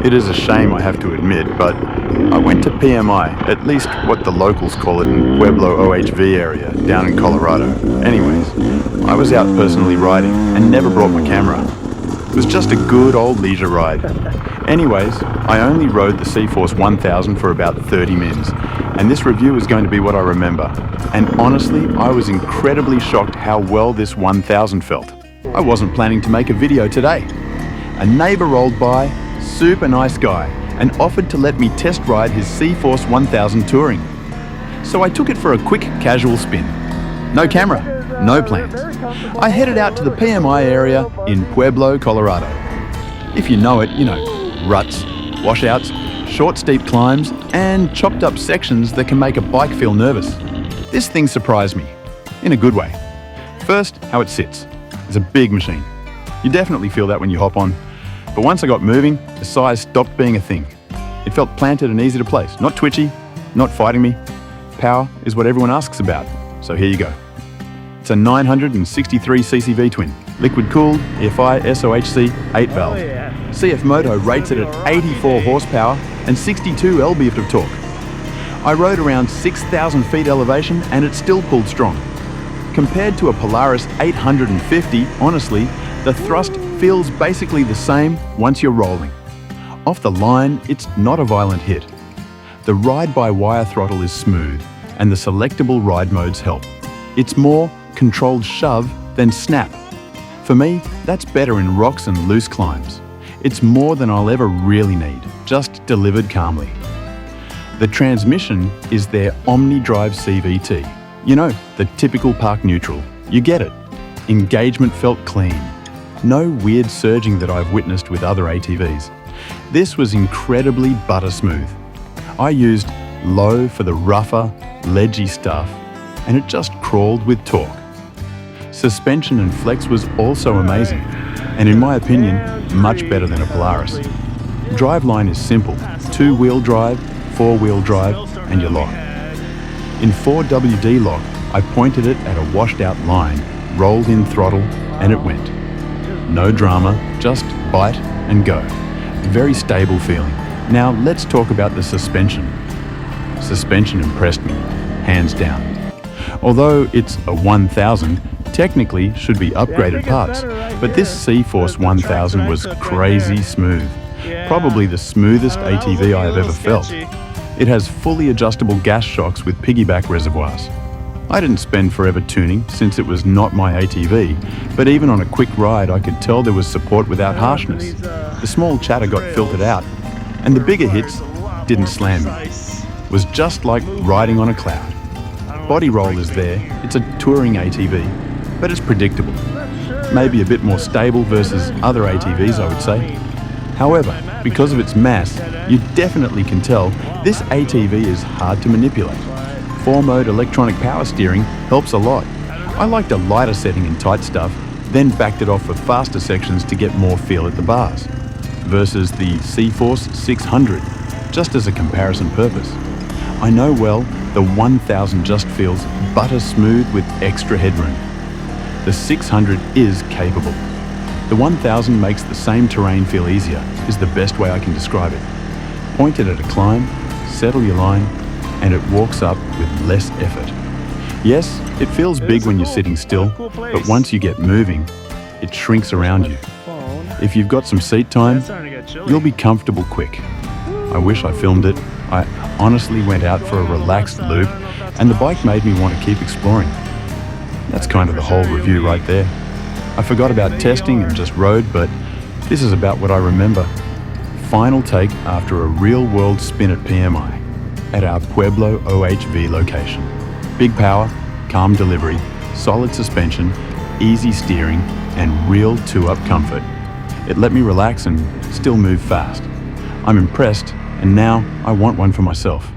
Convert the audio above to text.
It is a shame, I have to admit, but I went to PMI, at least what the locals call it in Pueblo OHV area, down in Colorado. Anyways, I was out personally riding and never brought my camera. It was just a good old leisure ride. Anyways, I only rode the CForce 1000 for about 30 mins, and this review is going to be what I remember. And honestly, I was incredibly shocked how well this 1000 felt. I wasn't planning to make a video today. A neighbor rolled by, super nice guy, and offered to let me test ride his CForce 1000 touring. So I took it for a quick casual spin. No camera, no plans. I headed out to the PMI area in Pueblo, Colorado. If you know it, you know, ruts, washouts, short steep climbs, and chopped up sections that can make a bike feel nervous. This thing surprised me, in a good way. First, how it sits. It's a big machine. You definitely feel that when you hop on. But once I got moving, the size stopped being a thing. It felt planted and easy to place, not twitchy, not fighting me. Power is what everyone asks about, so here you go. It's a 963cc V-twin, liquid-cooled, EFI SOHC 8-valve. CF Moto rates it at 84 horsepower and 62 lb of torque. I rode around 6,000 feet elevation and it still pulled strong. Compared to a Polaris 850, honestly, the thrust feels basically the same once you're rolling. Off the line, it's not a violent hit. The ride-by-wire throttle is smooth, and the selectable ride modes help. It's more controlled shove than snap. For me, that's better in rocks and loose climbs. It's more than I'll ever really need, just delivered calmly. The transmission is their OmniDrive CVT. You know, the typical park neutral. You get it. Engagement felt clean. No weird surging that I've witnessed with other ATVs. This was incredibly butter smooth. I used low for the rougher, ledgy stuff, and it just crawled with torque. Suspension and flex was also amazing, and in my opinion, much better than a Polaris. Driveline is simple, two-wheel drive, four-wheel drive, and you're locked. In 4WD lock, I pointed it at a washed-out line, rolled in throttle, and it went. No drama, just bite and go. Very stable feeling. Now let's talk about the suspension. Suspension impressed me, hands down. Although it's a 1000, technically should be upgraded parts, but this CForce 1000 was crazy smooth. Probably the smoothest ATV I have ever felt. It has fully adjustable gas shocks with piggyback reservoirs. I didn't spend forever tuning since it was not my ATV, but even on a quick ride I could tell there was support without harshness. The small chatter got filtered out, and the bigger hits didn't slam me. It was just like riding on a cloud. Body roll is there, it's a touring ATV, but it's predictable. Maybe a bit more stable versus other ATVs, I would say. However, because of its mass, you definitely can tell this ATV is hard to manipulate. 4-mode electronic power steering helps a lot. I liked a lighter setting in tight stuff, then backed it off for faster sections to get more feel at the bars, versus the CForce 600, just as a comparison purpose. I know well, the 1000 just feels butter smooth with extra headroom. The 600 is capable. The 1000 makes the same terrain feel easier, is the best way I can describe it. Point it at a climb, settle your line, and it walks up with less effort. Yes, it feels big when you're sitting still, but once you get moving, it shrinks around you. If you've got some seat time, you'll be comfortable quick. I wish I filmed it. I honestly went out for a relaxed loop, and the bike made me want to keep exploring. That's kind of the whole review right there. I forgot about testing and just rode, but this is about what I remember. Final take after a real-world spin at PMI, at our Pueblo OHV location. Big power, calm delivery, solid suspension, easy steering, and real two-up comfort. It let me relax and still move fast. I'm impressed, and now I want one for myself.